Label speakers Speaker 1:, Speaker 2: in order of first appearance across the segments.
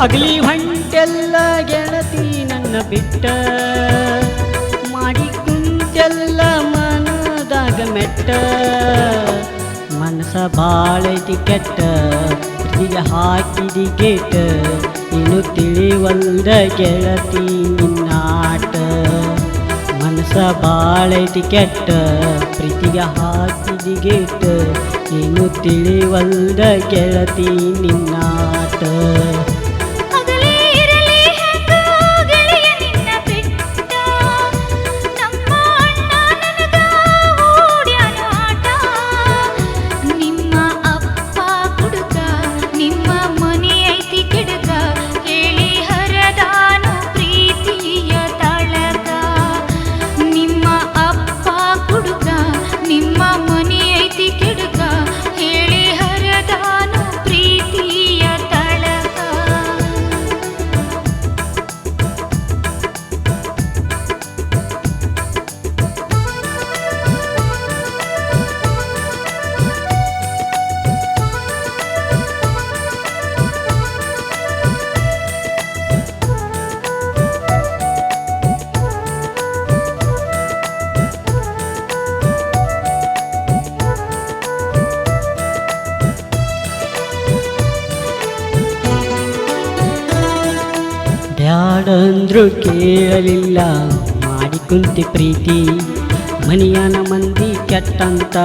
Speaker 1: ಅಗಲಿ ಹೊಂಟೆಲ್ಲ ಗೆಳತಿ ನನ್ನ ಬಿಟ್ಟ, ಮಾಡಿ ಕುಂತೆಲ್ಲ ಮನದಾಗ ಮೆಟ್ಟ. ಮನಸ ಬಾಳೈತಿ ಕೆಟ್ಟ, ಪ್ರೀತಿಗೆ ಹಾಕಿದಿ ಗೇಟ, ಇನ್ನು ತಿಳಿವಲ್ದ ಗೆಳತಿ ನಿನ್ನಾಟ. ಮನಸ ಬಾಳೈತಿ ಕೆಟ್ಟ, ಪ್ರೀತಿಗೆ ಹಾಕಿದಿ ಗೇಟ, ಇನ್ನು ತಿಳಿವಲ್ದ ಗೆಳತಿ ನಿನ್ನಾಟ. ಬ್ಯಾಡಂದ್ರು ಕೇಳಲಿಲ್ಲ, ಮಾಡಿ ಕುಂತಿ ಪ್ರೀತಿ. ಮನೆಯನ ಮಂದಿ ಕೆಟ್ಟಂತ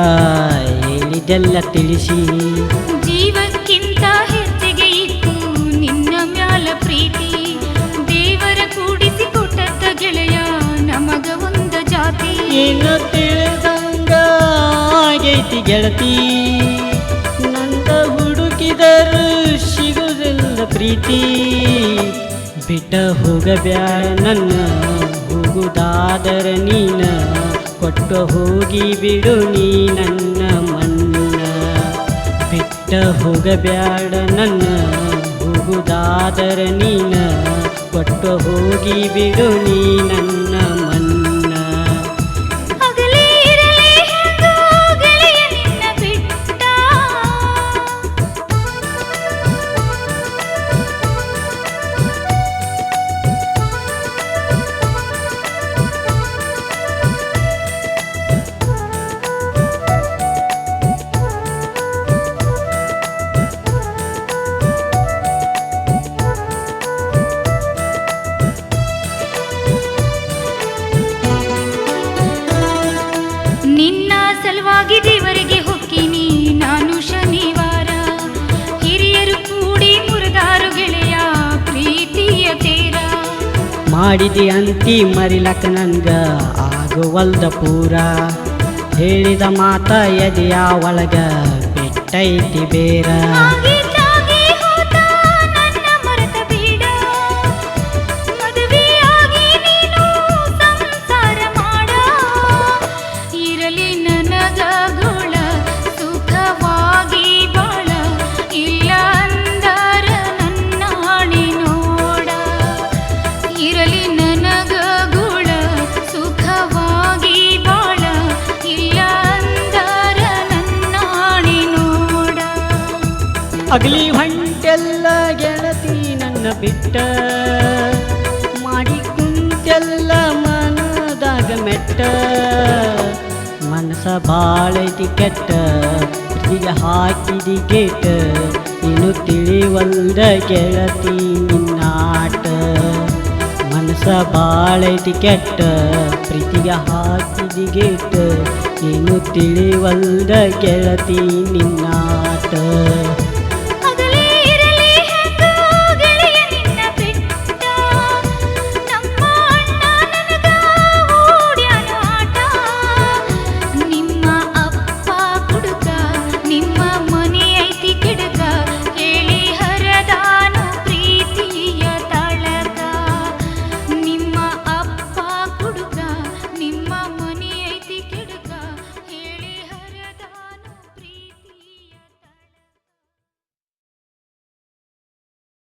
Speaker 1: ಹೇಳಿದೆಲ್ಲ ತಿಳಿಸಿ.
Speaker 2: ಜೀವಕ್ಕಿಂತ ಹೆಚ್ಚಿಗೆ ಇತ್ತು ನಿನ್ನ ಮ್ಯಾಲ ಪ್ರೀತಿ. ದೇವರ ಕೂಡಿಸಿ ಕೊಟ್ಟದ್ದ ಗೆಳೆಯ ನಮಗ ಒಂದ ಜಾತಿ.
Speaker 1: ಏನು ತಿಳಿದಂಗ ಆಗೈತಿ ಗೆಳತಿ, ನಂದ ಹುಡುಕಿದರು ಸಿಗುವುದಿಲ್ಲ ಪ್ರೀತಿ. ಬಿಟ್ಟ ಹೋಗಬ್ಯಾಡ ನನ್ನ, ಹೋಗುದಾದರ ನೀನ, ಕೊಟ್ಟ ಹೋಗಿ ಬಿಡು ನೀ ನನ್ನ ಮನ್ನ. ಬಿಟ್ಟ ಹೋಗಬ್ಯಾಡ ನನ್ನ, ಹೋಗುದಾದರ ನೀನ, ಕೊಟ್ಟ ಹೋಗಿ ಬಿಡು ನೀ ನನ್ನ ಮನ್ನ.
Speaker 2: ನಿನ್ನ ಸಲುವಾಗಿ ದೇವರಿಗೆ ಹೊಕ್ಕಿನಿ ನಾನು ಶನಿವಾರ. ಹಿರಿಯರು ಕೂಡಿ ಮುರಿದಾರು ಗೆಳೆಯ ಪ್ರೀತಿಯ ತೇರ.
Speaker 1: ಮಾಡಿದಿ ಅಂತಿ ಮರಿಲಕ ನನ್ಗ ಆಗುವಲ್ದ ಪೂರ. ಹೇಳಿದ ಮಾತ ಎದೆಯ ಒಳಗ ಬಿಟ್ಟೈತಿ ಬೇರ. ಅಗಲಿ ಹೊಂಟೆಲ್ಲ ಗೆಳತಿ ನನ್ನ ಬಿಟ್ಟ, ಮಾಡಿ ಕುಂತೆಲ್ಲ ಮನದಾಗ ಮೆಟ್ಟ. ಮನಸ ಬಾಳೈತಿ ಕೆಟ್ಟ, ಪ್ರೀತಿಗೆ ಹಾಕಿದಿ ಗೇಟ, ಇನ್ನು ತಿಳಿವಲ್ದ ಗೆಳತಿ ನಿನ್ನಾಟ. ಮನಸ ಬಾಳೈತಿ ಕೆಟ್ಟ, ಪ್ರೀತಿಗೆ ಹಾಕಿದಿ ಗೇಟ, ಇನ್ನು ತಿಳಿವಲ್ದ ಗೆಳತಿ ನಿನ್ನಾಟ.